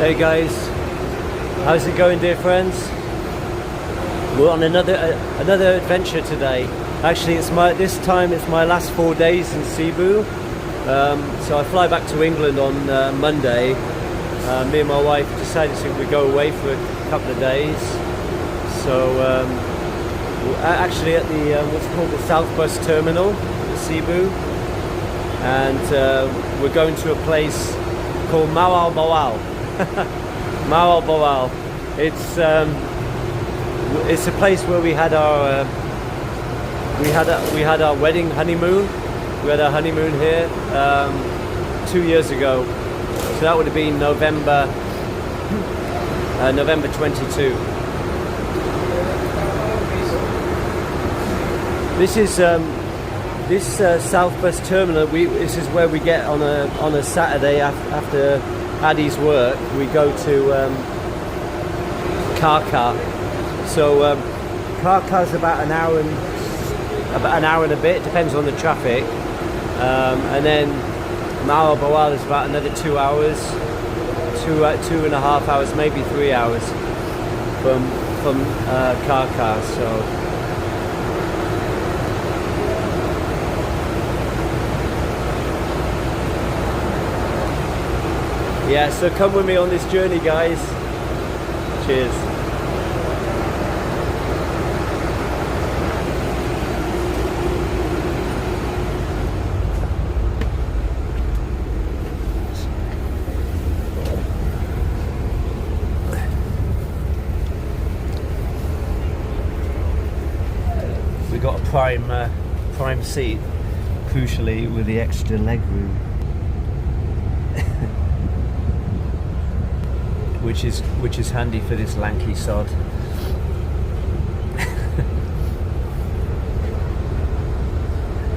Hey guys, how's it going, dear friends? We're on another adventure today. Actually, this time it's my last 4 days in Cebu. So I fly back to England on Monday. Me and my wife decided we go away for a couple of days. So we're actually at the what's called the South Bus Terminal in Cebu, and we're going to a place called Moalboal. Moalboal. It's a place where we had our wedding honeymoon. We had our honeymoon here 2 years ago. So that would have been November 22. This is South Bus Terminal. This is where we get on a Saturday after Addy's work. We go to Kaka. So Kaka's about an hour and a bit, depends on the traffic. And then Moalboal is about another 2 hours, 2.5 hours, maybe 3 hours from Kaka. So. Yeah, so come with me on this journey, guys. Cheers. We got a prime seat, crucially with the extra leg room. which is handy for this lanky sod.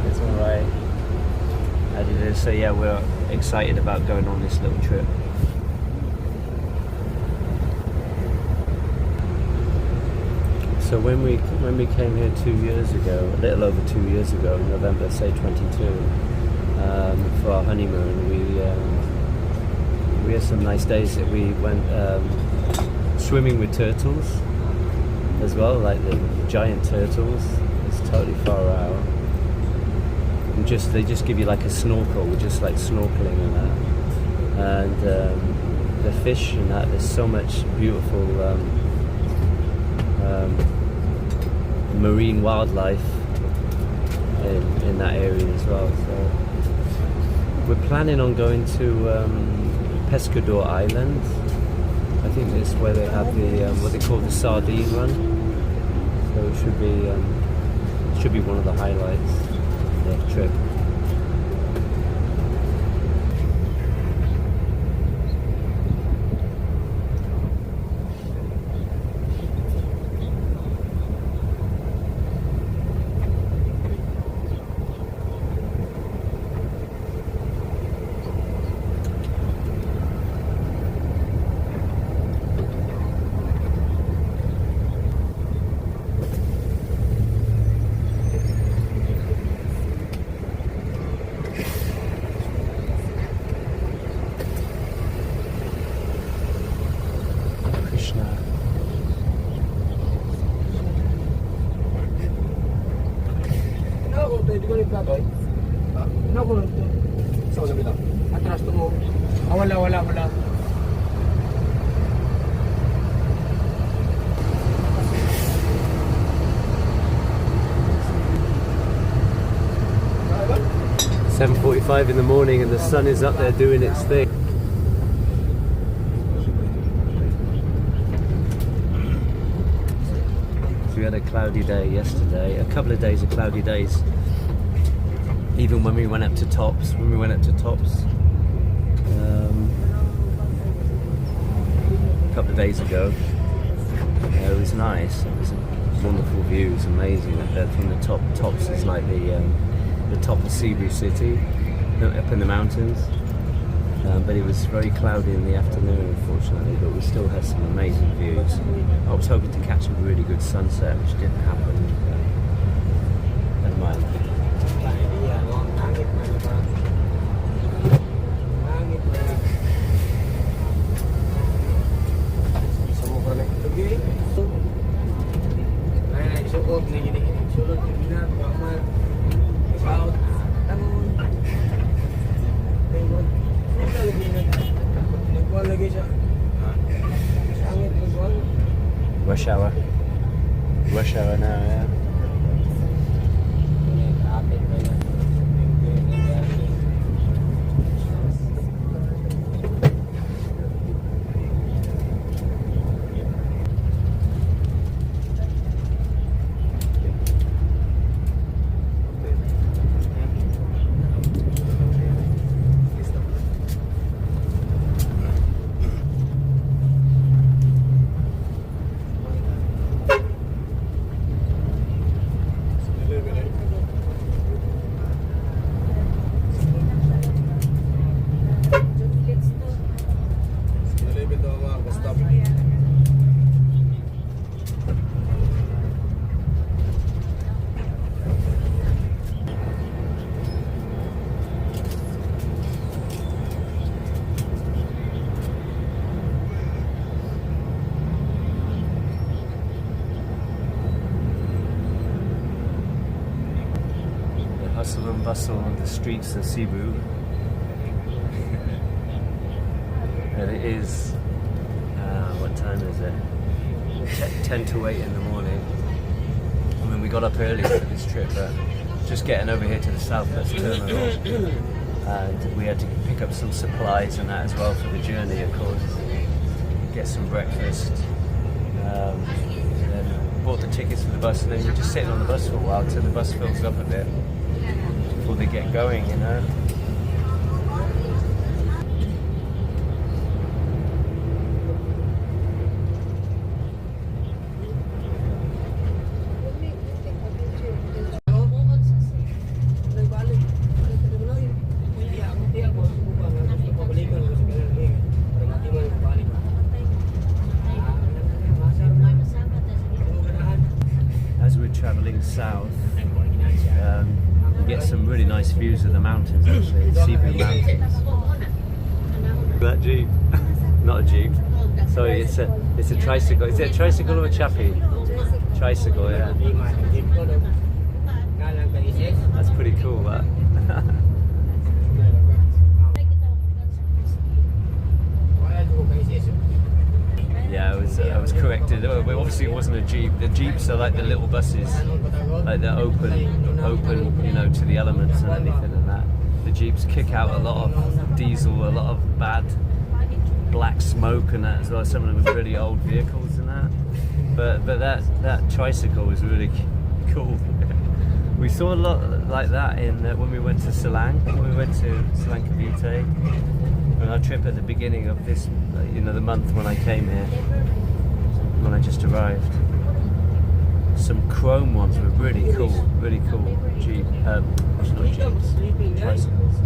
It's alright. So yeah, we're excited about going on this little trip. So when we came here 2 years ago, a little over 2 years ago, November say 22, for our honeymoon, we had some nice days that we went swimming with turtles as well, like the giant turtles. It's totally far out. And they just give you like a snorkel. We're just like snorkeling and that. And the fish and that. There's so much beautiful marine wildlife in that area as well. So we're planning on going to Pescador Island. I think this is where they have the what they call the sardine run. So it should be one of the highlights of the trip. Atras tungo. Wala. 7:45 in the morning and the sun is up there doing its thing. So we had a cloudy day yesterday, a couple of days of cloudy days. Even when we went up to Tops, a couple of days ago, it was nice. It was a wonderful view. It was amazing up there from the top. Tops is like the top of Cebu city, up in the mountains. But it was very cloudy in the afternoon, unfortunately. But we still had some amazing views. I was hoping to catch a really good sunset, which didn't happen. Never mind. rush hour. Rush hour now, yeah. Hustle and bustle on the streets of Cebu. And it is, what time is it? 10 to 8 in the morning. I mean, we got up early for this trip, but just getting over here to the Southwest Terminal, and we had to pick up some supplies and that as well for the journey, of course. Get some breakfast, and then bought the tickets for the bus, and then we're just sitting on the bus for a while until the bus fills up a bit before they get going, you know. As we're travelling south, we get some really nice views of the mountains, actually, Cebu Mountains. That Jeep, not a Jeep. Sorry, it's a tricycle. Is it a tricycle or a chappie? Tricycle, yeah. That's pretty cool, that. Yeah, I was corrected. Obviously, it wasn't a Jeep. The Jeeps are like the little buses, like they're open, you know, to the elements and anything and that. The Jeeps kick out a lot of diesel, a lot of bad black smoke and that as well. Some of them are really old vehicles and that. But that tricycle was really cool. We saw a lot like that in when we went to Silang. When we went to Silang Cavite. On our trip at the beginning of this, you know, the month when I came here, when I just arrived. Some chrome ones were really cool Jeep, not Jeeps, tricycles.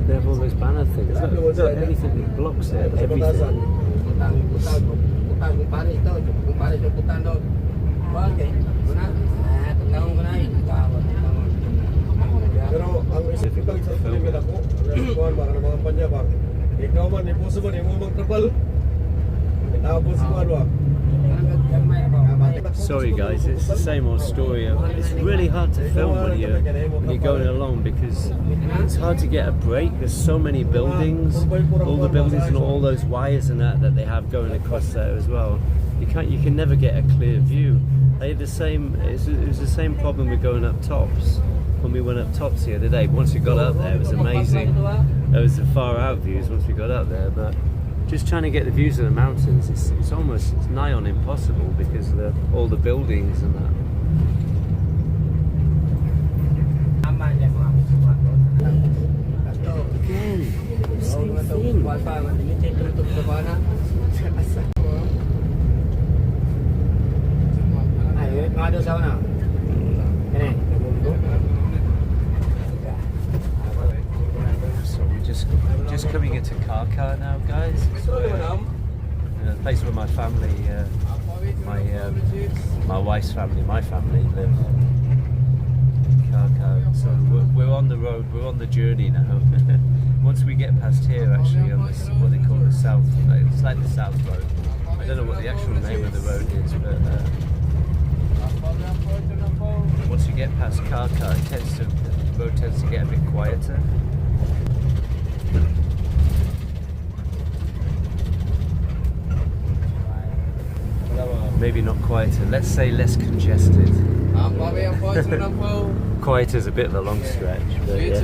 They have all those banner things. Look, everything that blocks it. Everything. Sorry guys, it's the same old story. It's really hard to film when you're going along because it's hard to get a break. There's so many buildings, all the buildings and all those wires and that they have going across there as well. You can never get a clear view. They had the same. It was the same problem with going up tops. When we went up tops the other day, once we got up there, it was amazing. There was the far out views once we got up there, but just trying to get the views of the mountains, it's nigh on impossible because of all the buildings and that. Again, same thing. sana. Ini. So we're just coming into Kaka now, guys. It's a place where my family, my wife's family, my family live. Kaka. So we're on the road. We're on the journey now. Once we get past here, actually, on this, what they call the south, it's like the south road. I don't know what the actual name of the road is, but once you get past Kaka, the road tends to get a bit quieter. Maybe not quieter, let's say less congested. Quieter is a bit of a long stretch, but yeah.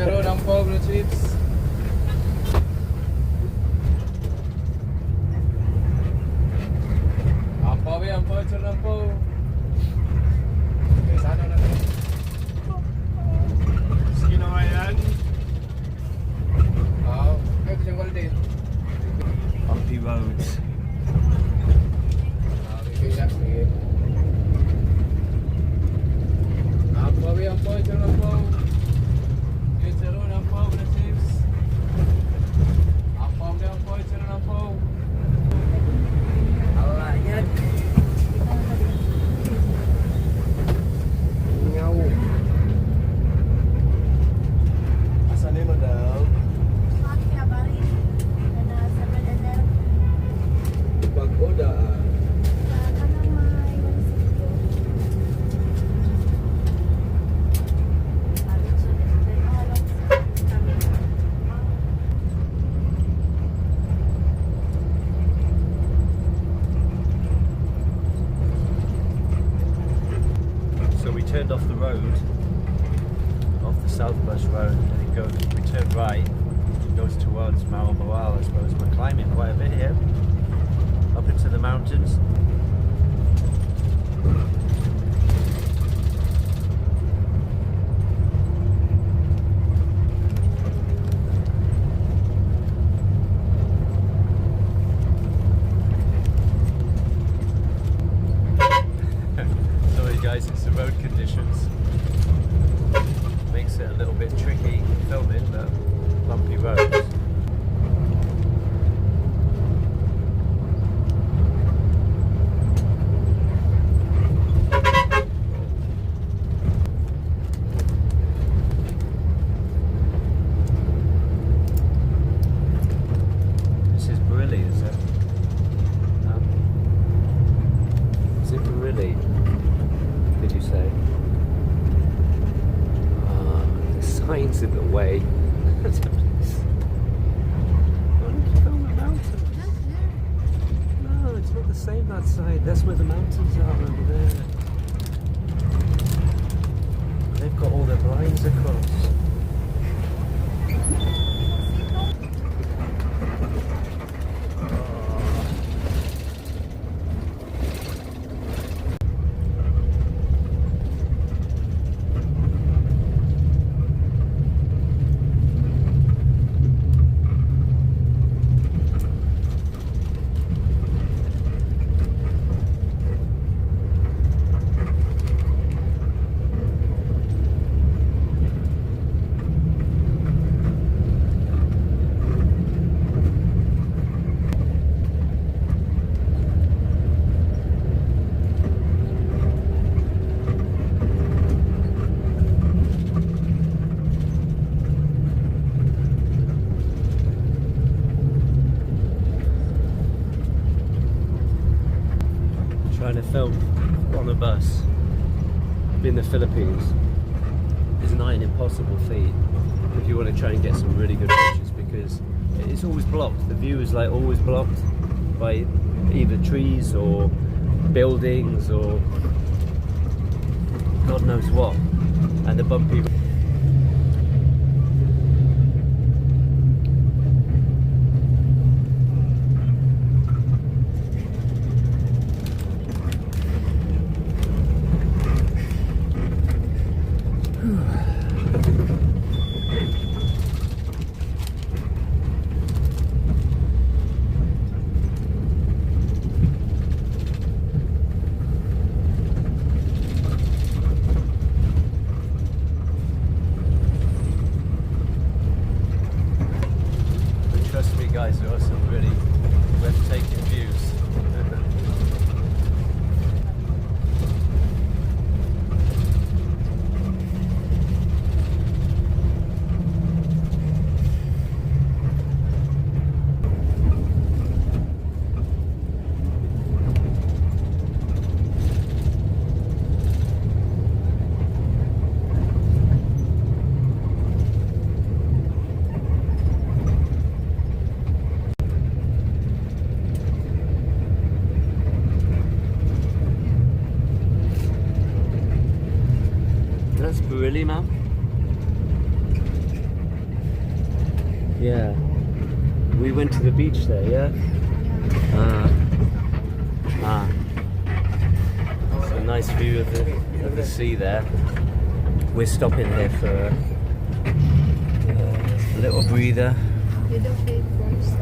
Bumpy roads. Turned off the road, off the South Bus road, and we turn right, it goes towards Moalboal, I suppose. We're climbing quite a bit here, up into the mountains. Guys, it's the road conditions. Makes it a little bit tricky filming, but bumpy roads. This is Barilli, is it? Is it Barilli? Did you say? The sign's in the way. No, it's not the same that side. That's where the mountains are over there. They've got all their blinds across. Trying to film on a bus in the Philippines is not an impossible feat if you want to try and get some really good pictures, because it's always blocked. The view is like always blocked by either trees or buildings or God knows what, and the bumpy. Bareilly, ma'am? Yeah. We went to the beach there, yeah? It's a nice view of the sea there. We're stopping here for a little breather. You don't pay first.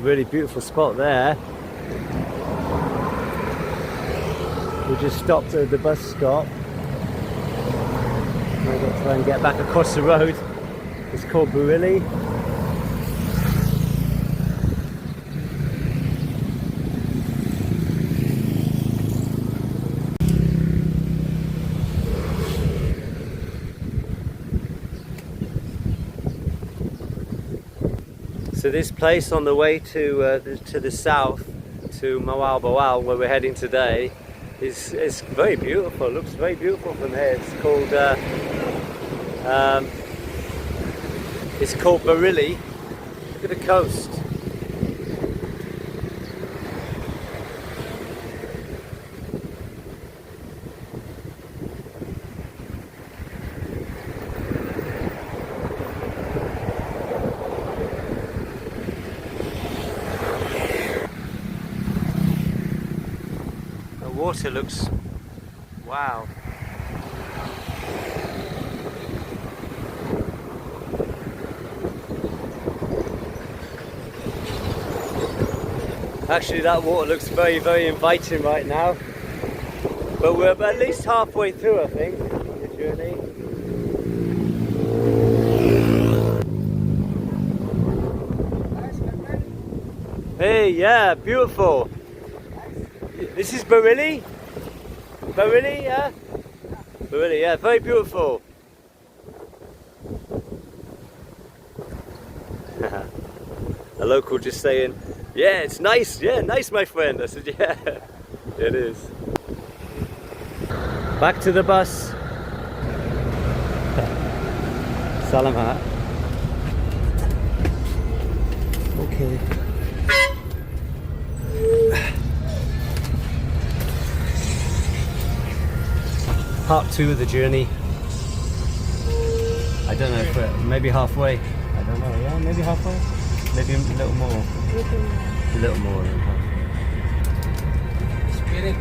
Really beautiful spot there. We just stopped at the bus stop. I'm going to try and get back across the road. It's called Bareilly. So this place on the way to the south, to Moalboal, where we're heading today, is very beautiful. It looks very beautiful from here. It's called Bareilly. Look at the coast. Water looks, wow. Actually, that water looks very, very inviting right now. But we're at least halfway through, I think, the journey. Hey, yeah, beautiful. This is Bareilly? Bareilly, yeah? Bareilly, yeah, very beautiful. A local just saying, yeah, it's nice, yeah, nice, my friend. I said, yeah, it is. Back to the bus. Salamat. Okay. Part 2 of the journey. I don't know if we're maybe halfway. I don't know, yeah, maybe halfway. Maybe a little more. A little more than halfway. Spirit.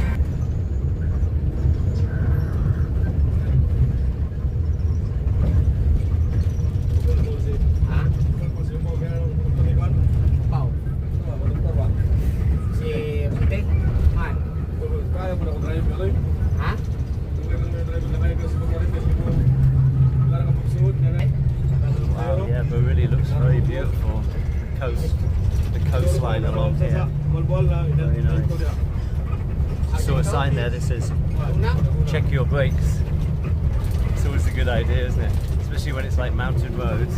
The coastline along here. Very nice. Just saw a sign there that says, check your brakes. It's always a good idea, isn't it? Especially when it's like mountain roads.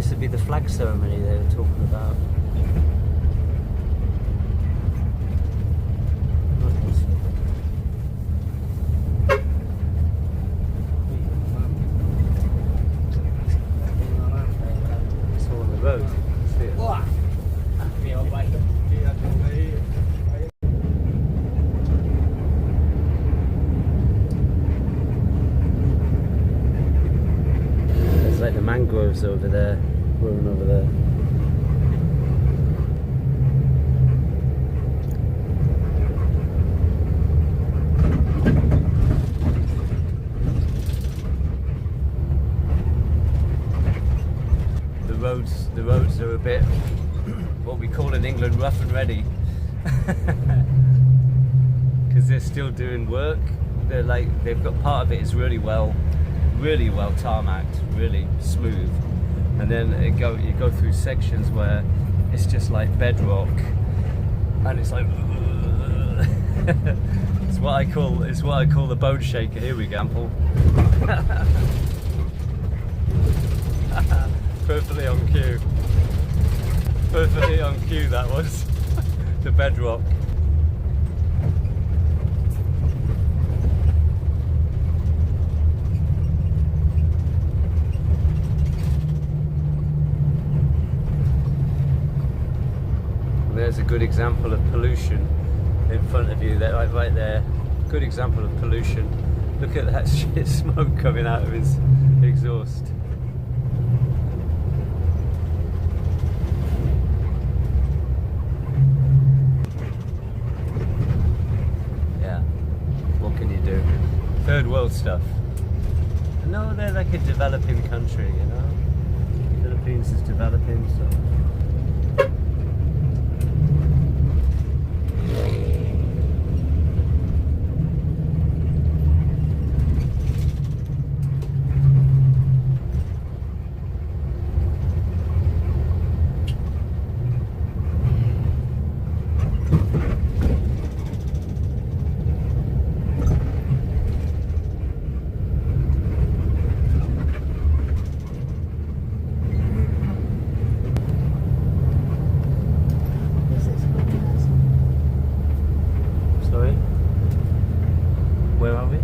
This would be the flag ceremony they were talking about. It's all on the road. See it? There's like the mangroves over there, growing over there. The roads are a bit what we call in England rough and ready, because they're still doing work. They've got part of it is really well tarmacked, really smooth, and then you go through sections where it's just like bedrock, and it's like it's what I call the bone shaker. Here we go. Perfectly on cue. Perfectly on cue, that was. The bedrock. There's a good example of pollution in front of you, there, right there. Good example of pollution. Look at that shit smoke coming out of his exhaust. Third world stuff. No, they're like a developing country, you know. Philippines is developing, so. Where are we?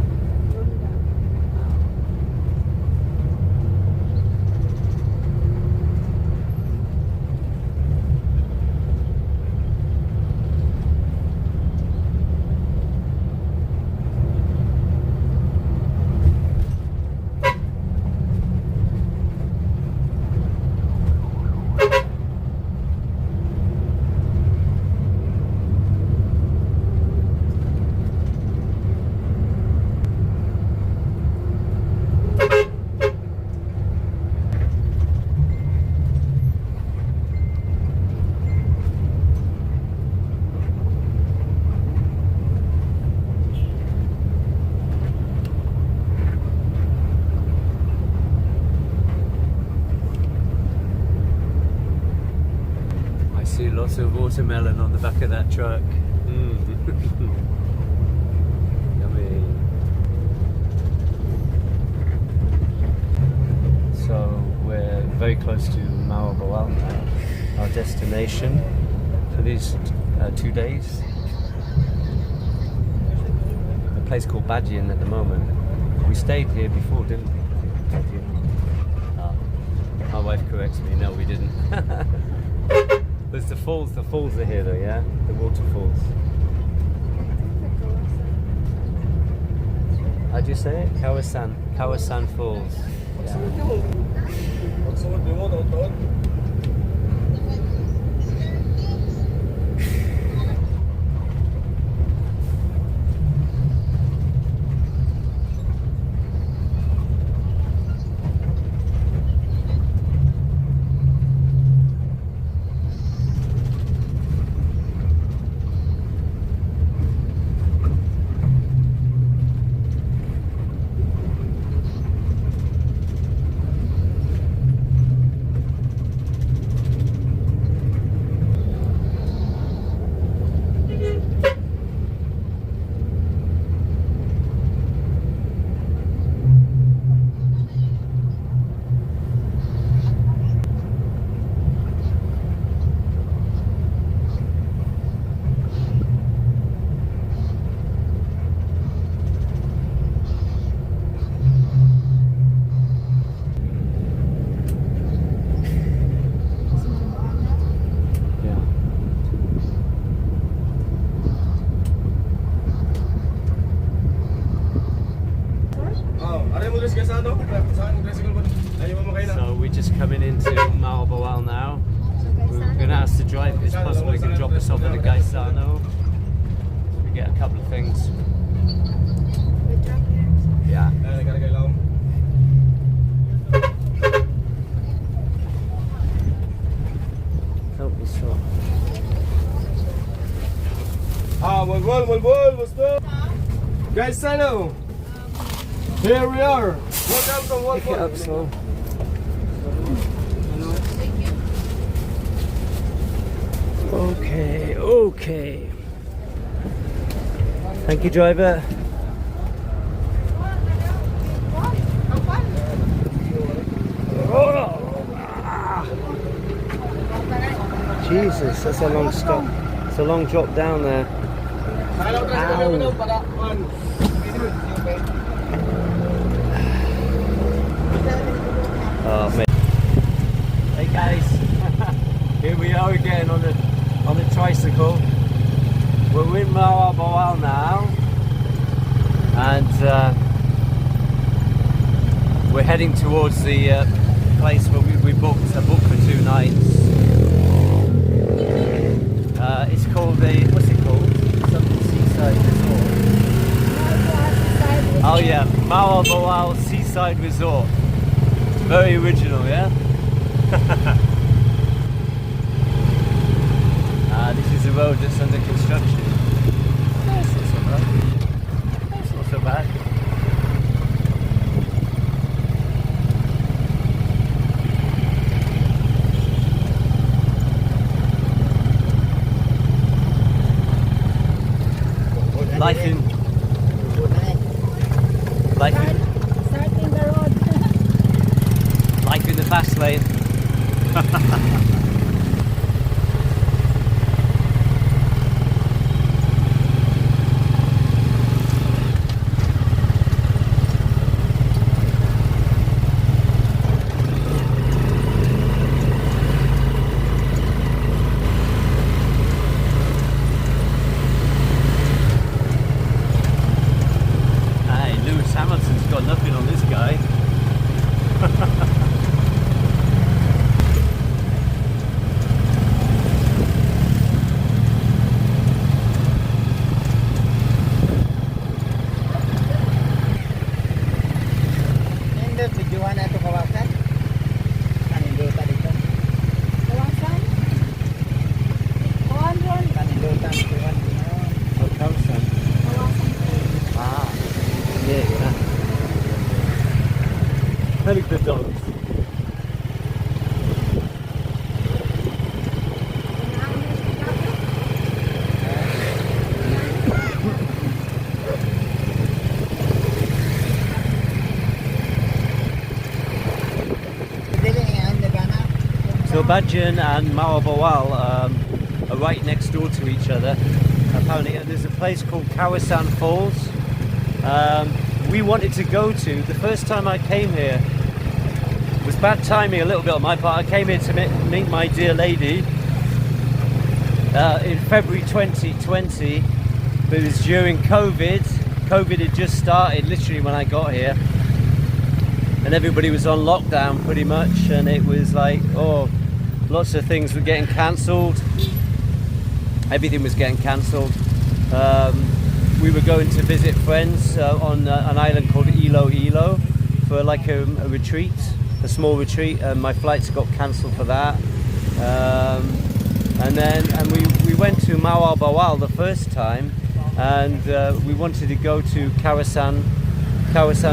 Lots of watermelon on the back of that truck. Yummy. So we're very close to Moalboal now, our destination for these 2 days. A place called Badjian at the moment. We stayed here before, didn't we? My wife corrects me, no we didn't. There's the falls are here though, yeah? The waterfalls. How'd you say it? Kawasan Falls. Yeah. to Moalboal now. We're going to ask the driver if it's possible he can drop us off at the Gaisano. We get a couple of things. We drop here. Yeah. Help me so. Moalboal, what's up? Guys, hello. Here we are. Welcome to Pick it up slow. Thank you. Okay, okay. Thank you, driver. Oh. Jesus, that's a long stop. It's a long drop down there. Oh, man. Hey guys, here we are again on the tricycle. We're in Moalboal now, and we're heading towards the place where we booked a book for 2 nights. It's called what's it called? Something Seaside Resort. Oh yeah, Moalboal Seaside Resort. Very original, yeah? This is a road that's under construction. That's not so bad. That's not so bad. Starting the road. Life in the fast lane. Hamilton's got nothing on this guy. Hindi, videohan na ito kawasan. Kanindutan dito. Kawasan? Kawasan? Kanindutan, videohan dito. Kawasan. Kawasan po. Ah, yeah. Look at the dogs. So Badjan and Moalboal are right next door to each other. Apparently there's a place called Kawasan Falls. We wanted to go to. The first time I came here, it was bad timing a little bit on my part. I came here to meet my dear lady in February 2020, but it was during COVID. COVID had just started literally when I got here, and everybody was on lockdown pretty much, and it was like, oh, lots of things were getting cancelled. Everything was getting cancelled. We were going to visit friends on an island called Ilo for like a retreat, a small retreat, and my flights got cancelled for that. And we went to Moalboal the first time, and we wanted to go to Kawasan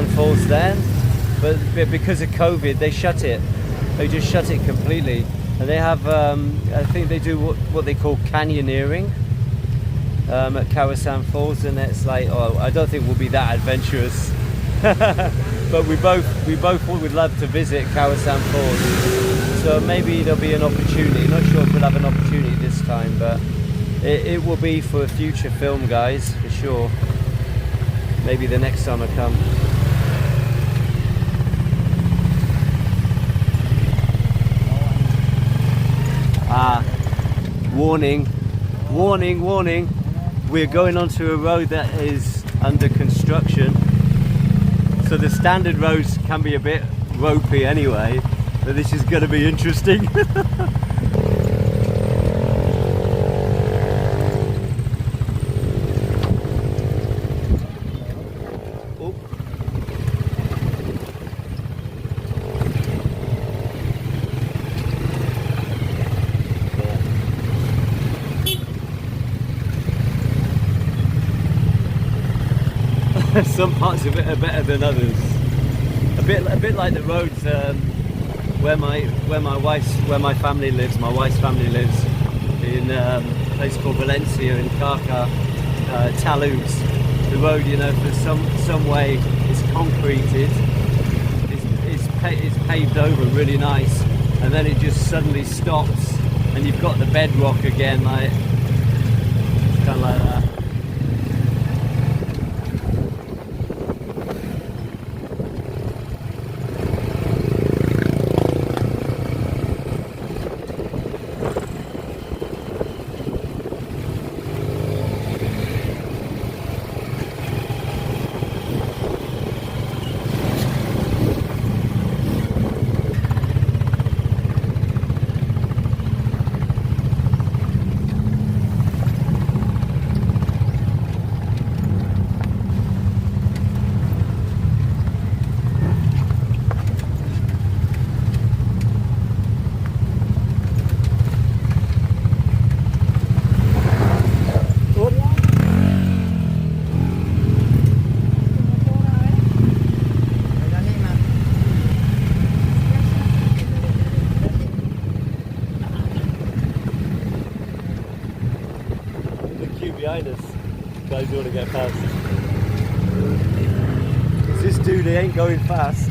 Falls then, but because of COVID they shut it. They just shut it completely, and they have I think they do what they call canyoneering at Kawasan Falls, and it's like, oh, I don't think we'll be that adventurous. But we both would love to visit Kawasan Falls, so maybe there'll be an opportunity. Not sure if we'll have an opportunity this time, but it will be for a future film, guys, for sure. Maybe the next time I come. Warning, warning, warning. We're going onto a road that is under construction. So the standard roads can be a bit ropey anyway. but this is going to be interesting. Oh. Yeah. Some parts of it are better than others. A bit like the roads where my family lives. My wife's family lives in a place called Valencia in Carca, Talus. The road, you know, for some way is concreted, it's paved over really nice, and then it just suddenly stops, and you've got the bedrock again, like kind of like that. Behind us, guys want to get past. It's this dude, he ain't going fast.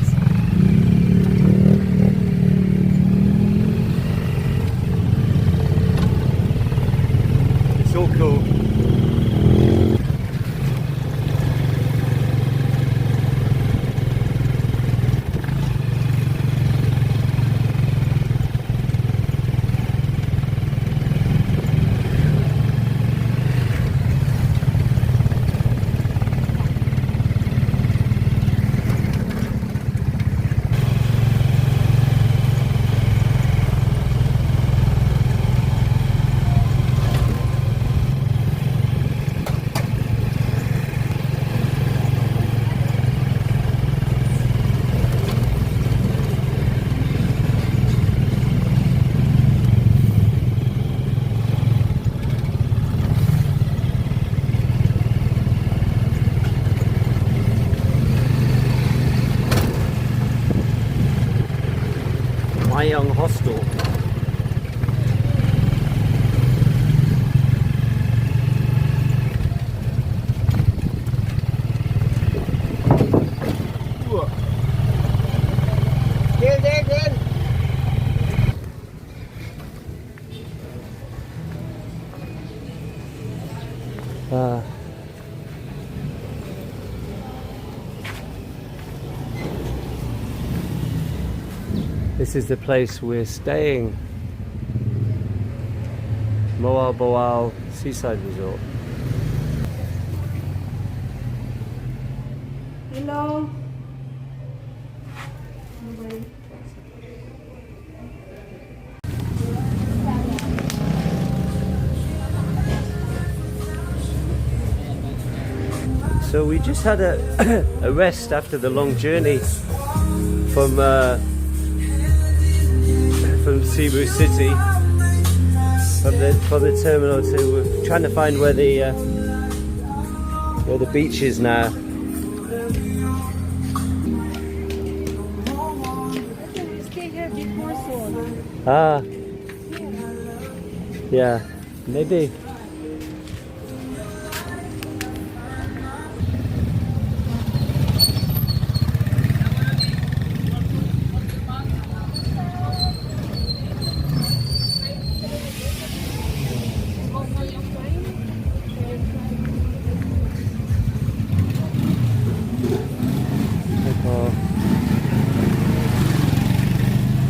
It's all cool. My Young Hostel. This is the place we're staying. Moalboal Seaside Resort. Hello. So we just had a rest after the long journey from Cebu City, from the terminal to. We're trying to find where the beach is now. We stay here before soon. Ah, yeah, maybe.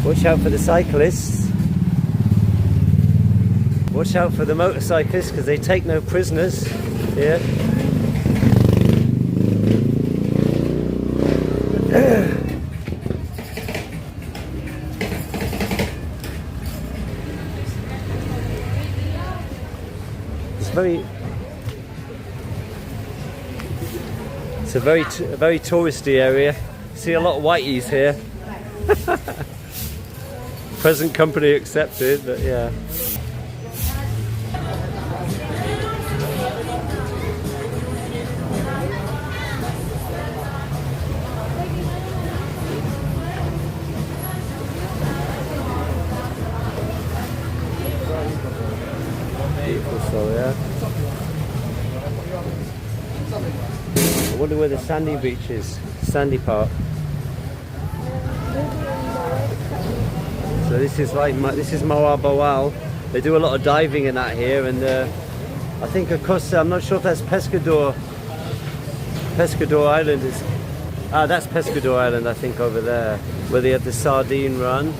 Watch out for the cyclists. Watch out for the motorcyclists because they take no prisoners. Yeah. very touristy area. See a lot of whiteys here. Present company accepted, but yeah. Beautiful soul, yeah. I wonder where the sandy beach is, sandy part. So this is this is Moalboal. They do a lot of diving in that here, and I think of course I'm not sure if that's Pescador. Pescador Island is that's Pescador Island, I think, over there, where they have the sardine run.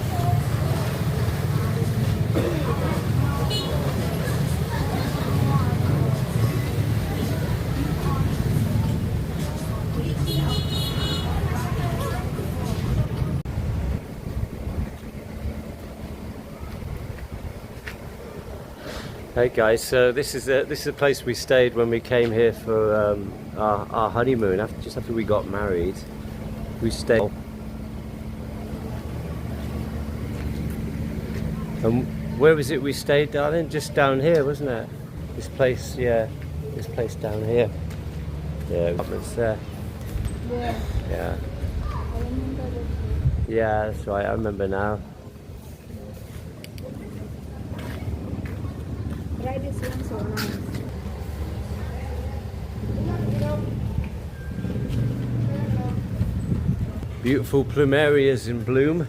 Hey guys, so this is the place we stayed when we came here for our honeymoon. Just after we got married, we stayed. And where was it we stayed, darling? Just down here, wasn't it? This place, yeah, this place down here. Yeah, apartments there. Yeah. Yeah. I remember it. Yeah, that's right. I remember now. Try this one, so nice. Beautiful plumerias in bloom.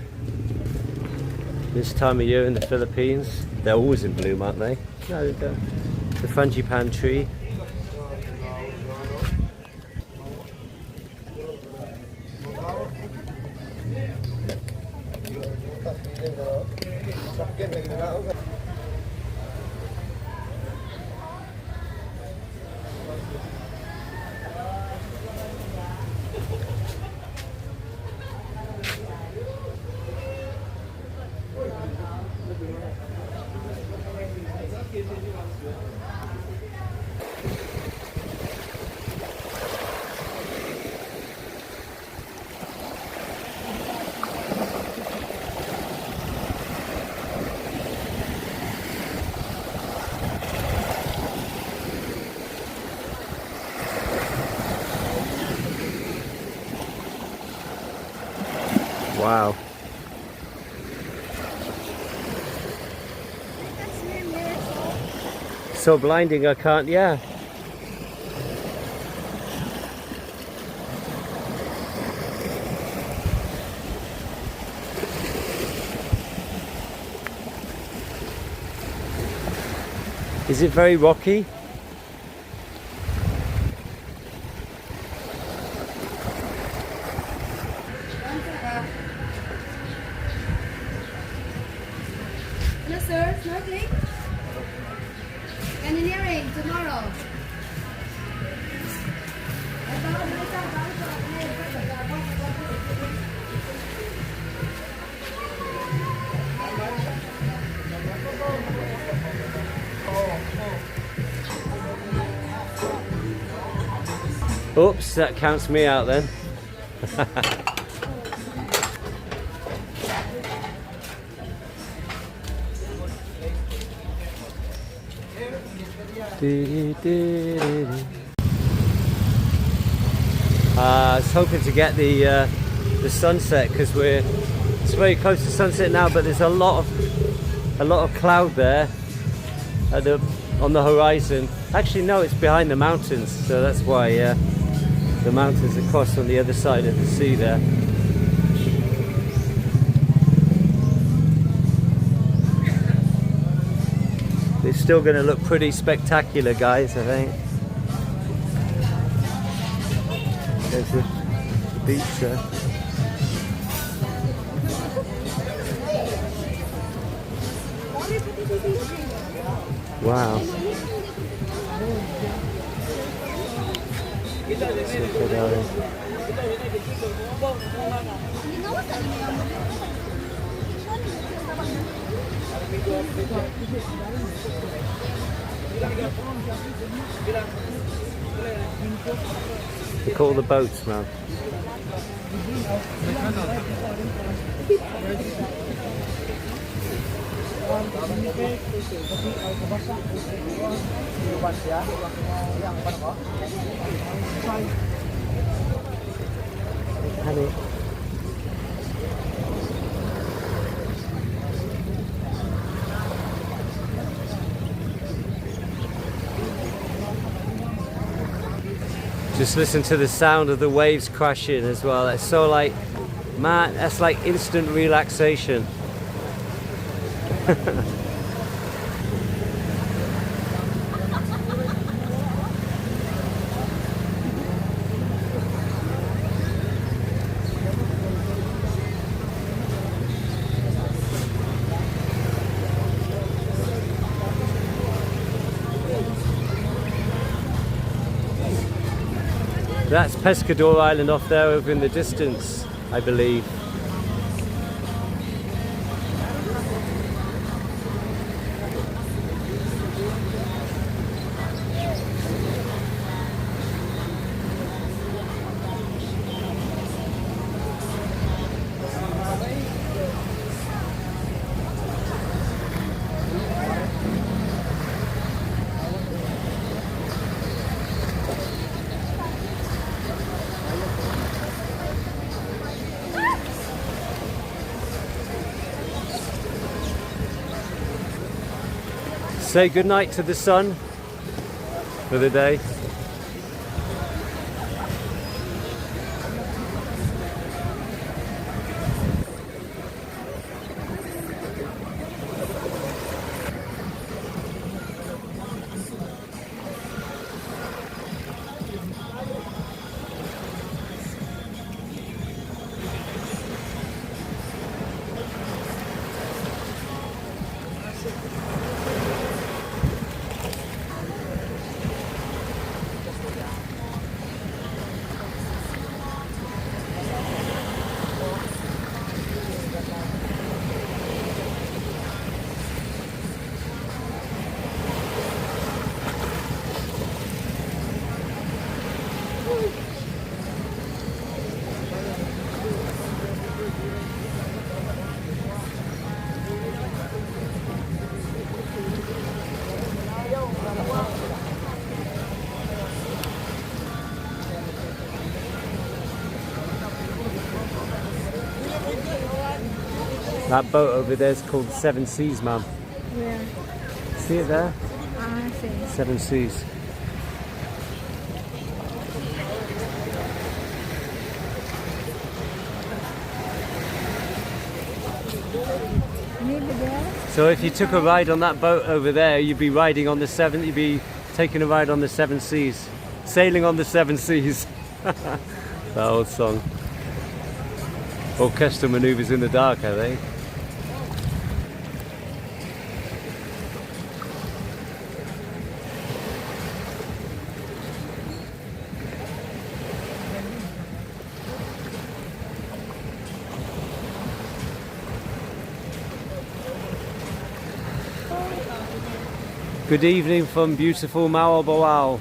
This time of year in the Philippines. They're always in bloom, aren't they? No, they don't. The frangipane tree. Wow. So blinding, I can't, yeah. Is it very rocky? Hello sir, snorkeling? Canyoneering tomorrow. Oops, that counts me out then. I was hoping to get the sunset because it's very close to sunset now, but there's a lot of cloud there on the horizon. Actually, no, it's behind the mountains, so that's why the mountains across on the other side of the sea there. It's still going to look pretty spectacular, guys, I think. There's the beach there. Wow. Look at all the boats, man. Honey. Just listen to the sound of the waves crashing as well. It's so like, man, that's like instant relaxation. That's Pescador Island off there over in the distance, I believe. Say goodnight to the sun for the day. That boat over there is called Seven Seas, Mum. Where? See it there? I see. Seven Seas. Maybe there? So if you took a ride on that boat over there, you'd be riding on the seven. You'd be taking a ride on the Seven Seas, sailing on the Seven Seas. That old song. Orchestral manoeuvres in the dark, are they? Good evening from beautiful Moalboal.